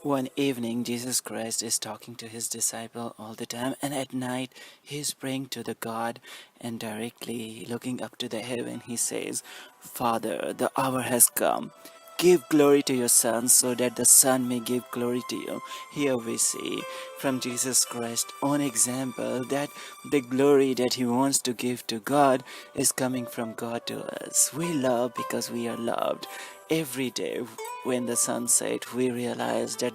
One evening, Jesus Christ is talking to his disciple all the time, and at night, he is praying to the God, and directly looking up to the heaven, he says, Father, the hour has come. Give glory to your Son, so that the Son may give glory to you. Here we see from Jesus Christ's own example that the glory that he wants to give to God is coming from God to us. We love because we are loved. Every day when the sun sets, we realize that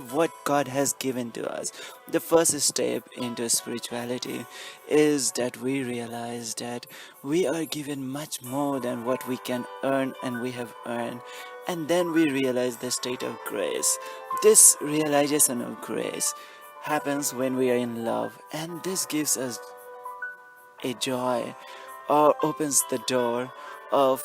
what God has given to us, the first step into spirituality is that we realize that we are given much more than what we can earn and we have earned. And then we realize the state of grace. This realization of grace happens when we are in love, and this gives us a joy or opens the door of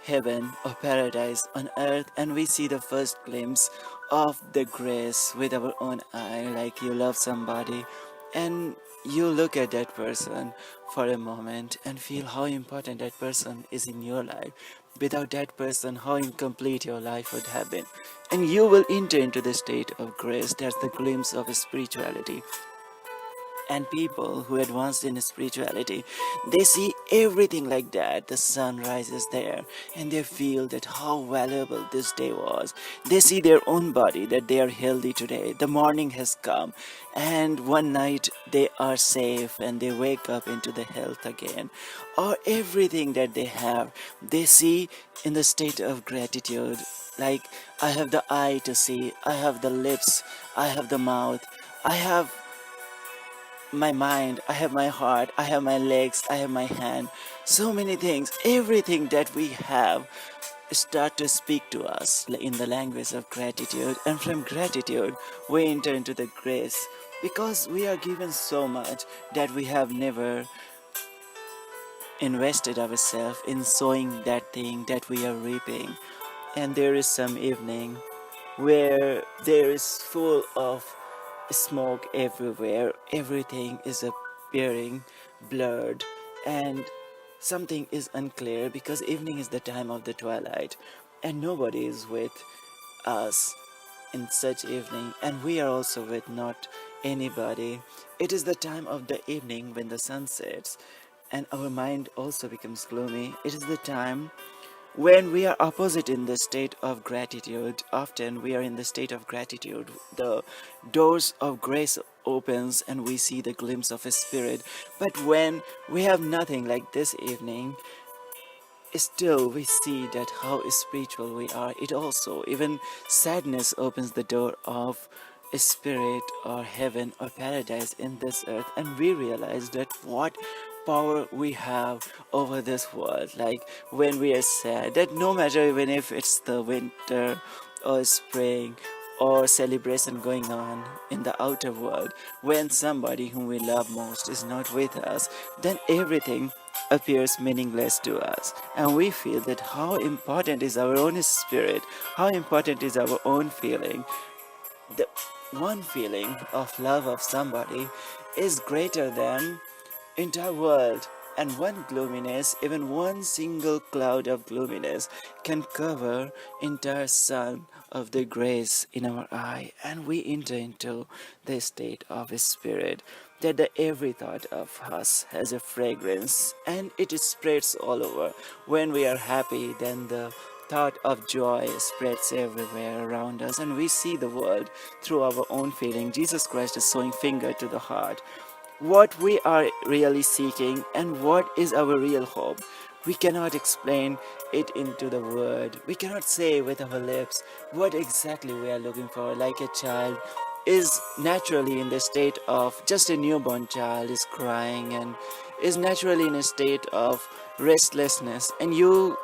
heaven or paradise on earth, and we see the first glimpse of the grace with our own eye. Like you love somebody and you look at that person for a moment and feel how important that person is in your life. Without that person, how incomplete your life would have been. And you will enter into the state of grace. That's the glimpse of spirituality. And people who advanced in spirituality, they see everything like that. The sun rises there and they feel that how valuable this day was. They see their own body, that they are healthy today, the morning has come, and one night they are safe and they wake up into the health again. Or everything that they have, they see in the state of gratitude. Like, I have the eye to see, I have the lips, I have the mouth, I have my mind, I have my heart, I have my legs, I have my hand. So many things, everything that we have start to speak to us in the language of gratitude. And from gratitude, we enter into the grace because we are given so much that we have never invested ourselves in sowing that thing that we are reaping. And there is some evening where there is full of smoke everywhere, everything is appearing blurred, and something is unclear because evening is the time of the twilight and nobody is with us in such evening, and we are also with not anybody. It is the time of the evening when the sun sets and our mind also becomes gloomy. It is the time when we are opposite in the state of gratitude. Often we are in the state of gratitude, the doors of grace opens and we see the glimpse of a spirit. But when we have nothing like this evening, still we see that how spiritual we are. It also, even sadness opens the door of a spirit or heaven or paradise in this earth, and we realize that what power we have over this world. Like when we are sad, that no matter even if it's the winter or spring or celebration going on in the outer world, when somebody whom we love most is not with us, then everything appears meaningless to us, and we feel that how important is our own spirit, how important is our own feeling. The one feeling of love of somebody is greater than entire world, and one gloominess, even one single cloud of gloominess, can cover entire sun of the grace in our eye, and we enter into the state of a spirit that the every thought of us has a fragrance and it spreads all over. When we are happy, then the thought of joy spreads everywhere around us, and we see the world through our own feeling. Jesus Christ is showing finger to the heart what we are really seeking and what is our real hope. We cannot explain it into the word. We cannot say with our lips what exactly we are looking for. Like a child is naturally in the state of, just a newborn child is crying and is naturally in a state of restlessness, and you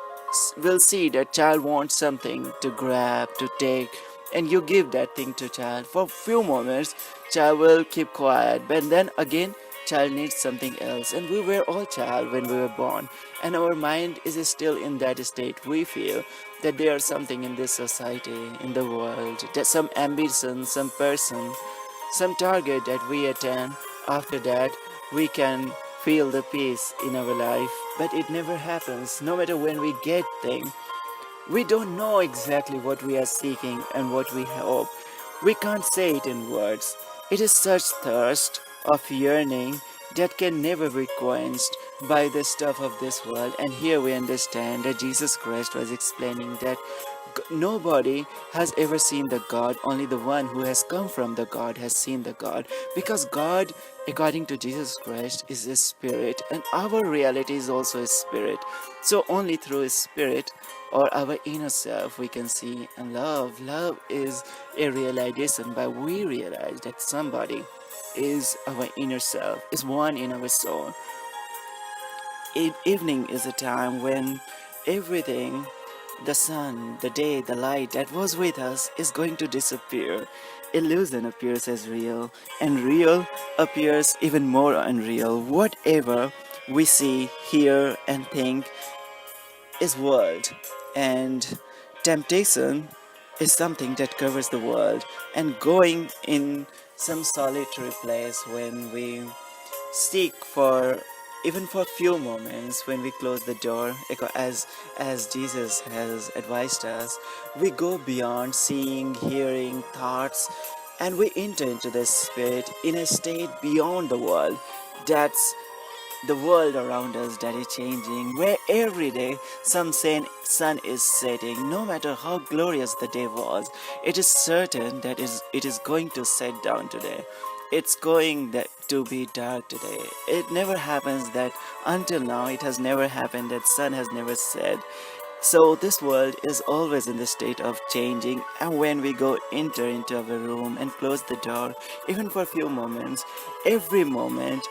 will see that child wants something to grab, to take, and you give that thing to child. For few moments child will keep quiet, but then again child needs something else. And we were all child when we were born, and our mind is still in that state. We feel that there is something in this society, in the world, that some ambition, some person, some target that we attain. After that we can feel the peace in our life, but it never happens. No matter when we get things, we don't know exactly what we are seeking and what we hope. We can't say it in words. It is such thirst of yearning that can never be quenched by the stuff of this world. And here we understand that Jesus Christ was explaining that nobody has ever seen the God, only the one who has come from the God has seen the God. Because God, according to Jesus Christ, is a spirit, and our reality is also a spirit. So only through a spirit or our inner self we can see and love. Love is a realization by we realize that somebody is our inner self, is one in our soul. Evening is a time when everything, the sun, the day, the light that was with us is going to disappear. Illusion appears as real, and real appears even more unreal. Whatever we see, hear, and think is world, and temptation is something that covers the world. And going in some solitary place when we seek for even for few moments, when we close the door, as Jesus has advised us, we go beyond seeing, hearing, thoughts, and we enter into the spirit in a state beyond the world. That's the world around us that is changing, where every day some sun is setting. No matter how glorious the day was, it is certain that it is going to set down today. It's going to be dark today. It never happens that until now it has never happened that sun has never set. So this world is always in the state of changing, and when we go enter into our room and close the door, even for a few moments, every moment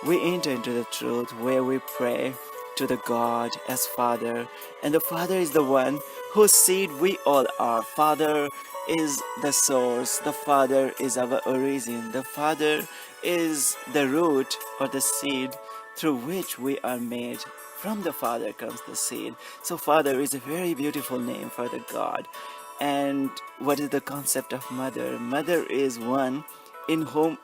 we enter into the truth where we pray to the God as Father, and the Father is the one whose seed we all are. Father is the source, the Father is our origin, the Father is the root or the seed through which we are made. From the Father comes the seed. So Father is a very beautiful name for the God. And what is the concept of mother? Mother is one in whom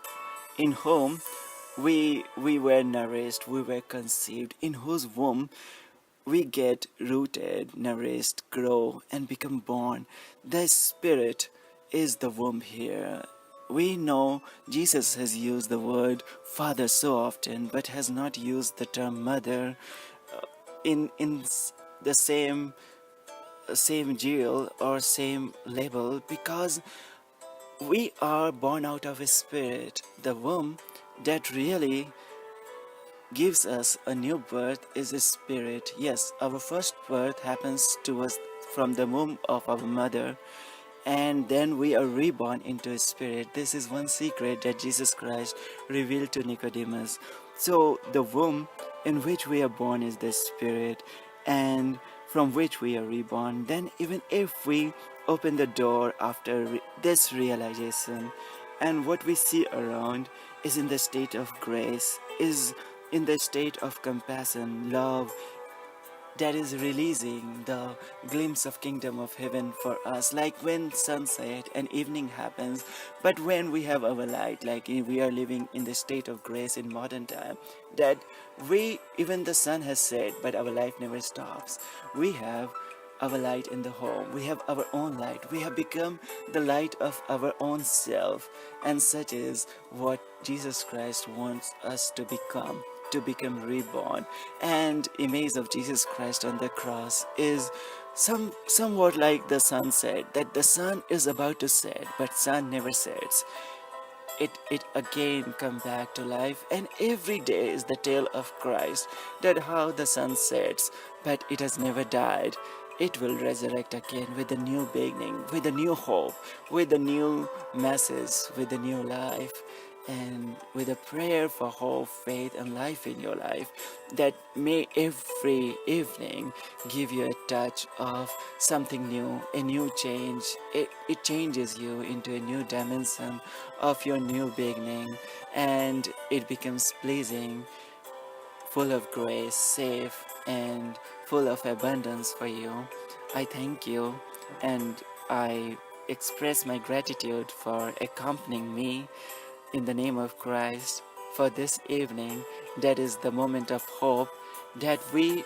we were nourished, we were conceived, in whose womb we get rooted, nourished, grow, and become born. The Spirit is the womb here. We know Jesus has used the word Father so often, but has not used the term Mother in the same deal or same label, because we are born out of a spirit. The womb that really gives us a new birth is a spirit. Yes, our first birth happens to us from the womb of our mother, and then we are reborn into a spirit. This is one secret that Jesus Christ revealed to Nicodemus. So the womb in which we are born is the spirit, and from which we are reborn. Then even if we open the door after this realization, and what we see around is in the state of grace, is in the state of compassion, love, that is releasing the glimpse of kingdom of heaven for us, like when sunset and evening happens. But when we have our light, like we are living in the state of grace in modern time, that we, even the sun has set, but our life never stops. We have our light in the home, we have our own light, we have become the light of our own self, and such is what Jesus Christ wants us to become reborn. And image of Jesus Christ on the cross is somewhat like the sunset, that the sun is about to set but sun never sets. It again come back to life, and every day is the tale of Christ, that how the sun sets but it has never died. It will resurrect again with a new beginning, with a new hope, with a new message, with a new life, and with a prayer for hope, faith, and life in your life, that may every evening give you a touch of something new, a new change. It changes you into a new dimension of your new beginning, and it becomes pleasing, full of grace, safe, and full of abundance for you. I thank you, and I express my gratitude for accompanying me in the name of Christ for this evening, that is the moment of hope, that we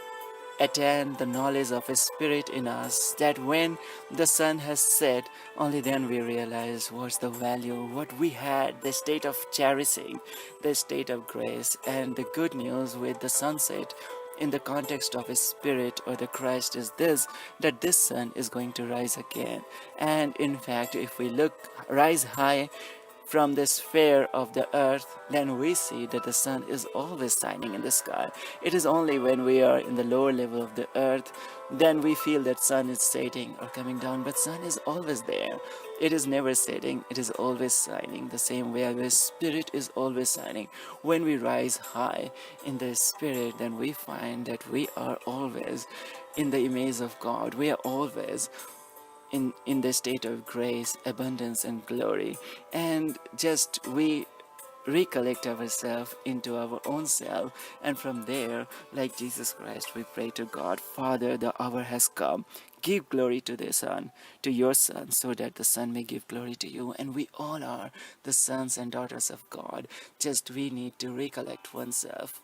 attain the knowledge of His Spirit in us, that when the sun has set, only then we realize what's the value, what we had, the state of cherishing, the state of grace, and the good news with the sunset in the context of His Spirit or the Christ is this, that this sun is going to rise again. And in fact, if we rise high from the sphere of the earth, then we see that the sun is always shining in the sky. It is only when we are in the lower level of the earth, then we feel that sun is setting or coming down, but sun is always there. It is never setting, it is always shining. The same way our spirit is always shining. When we rise high in the spirit, then we find that we are always in the image of God. We are always in the state of grace, abundance, and glory. And just we recollect ourselves into our own self, and from there, like Jesus Christ, we pray to God, Father, the hour has come. Give glory to the Son, to your Son, so that the Son may give glory to you. And we all are the sons and daughters of God. Just we need to recollect oneself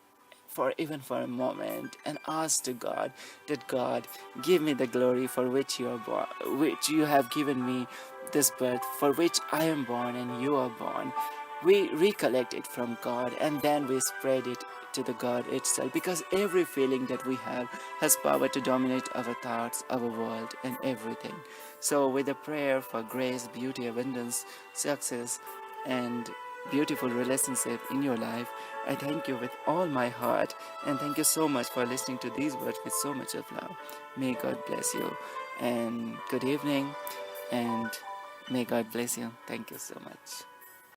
for even for a moment, and ask to God that God, give me the glory for which you are born, which you have given me this birth, for which I am born and you are born. We recollect it from God, and then we spread it to the God itself, because every feeling that we have has power to dominate our thoughts, our world, and everything. So with a prayer for grace, beauty, abundance, success, and beautiful relationship in your life, I thank you with all my heart, and thank you so much for listening to these words with so much of love. May God bless you, and good evening, and may God bless you. Thank you so much.